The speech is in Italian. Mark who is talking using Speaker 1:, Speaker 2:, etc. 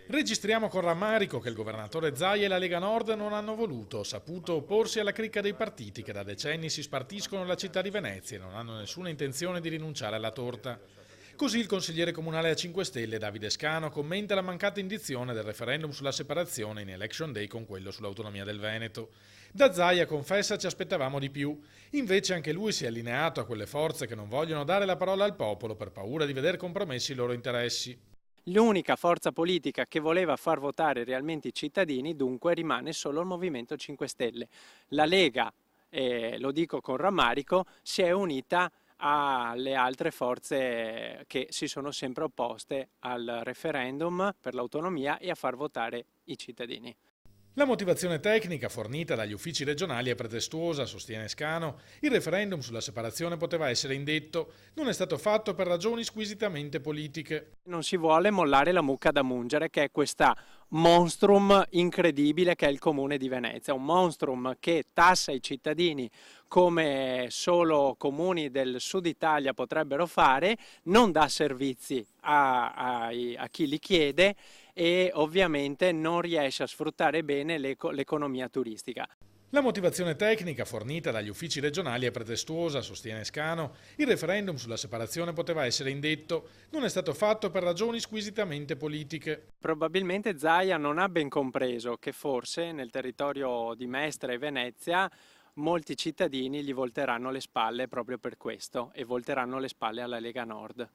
Speaker 1: Registriamo con rammarico che il governatore Zaia e la Lega Nord non hanno voluto o saputo opporsi alla cricca dei partiti che da decenni si spartiscono la città di Venezia e non hanno nessuna intenzione di rinunciare alla torta. Così il consigliere comunale a 5 Stelle Davide Scano commenta la mancata indizione del referendum sulla separazione in Election Day con quello sull'autonomia del Veneto. Da Zaia confessa ci aspettavamo di più, invece anche lui si è allineato a quelle forze che non vogliono dare la parola al popolo per paura di veder compromessi i loro interessi.
Speaker 2: L'unica forza politica che voleva far votare realmente i cittadini dunque rimane solo il Movimento 5 Stelle. La Lega, lo dico con rammarico, si è unita alle altre forze che si sono sempre opposte al referendum per l'autonomia e a far votare i cittadini.
Speaker 1: La motivazione tecnica fornita dagli uffici regionali è pretestuosa, sostiene Scano. Il referendum sulla separazione poteva essere indetto, non è stato fatto per ragioni squisitamente politiche.
Speaker 2: Non si vuole mollare la mucca da mungere, che è questa monstrum incredibile che è il Comune di Venezia, un monstrum che tassa i cittadini come solo comuni del sud Italia potrebbero fare, non dà servizi a chi li chiede e ovviamente non riesce a sfruttare bene l'economia turistica.
Speaker 1: La motivazione tecnica fornita dagli uffici regionali è pretestuosa, sostiene Scano. Il referendum sulla separazione poteva essere indetto, non è stato fatto per ragioni squisitamente politiche.
Speaker 2: Probabilmente Zaia non ha ben compreso che forse nel territorio di Mestre e Venezia molti cittadini gli volteranno le spalle proprio per questo e volteranno le spalle alla Lega Nord.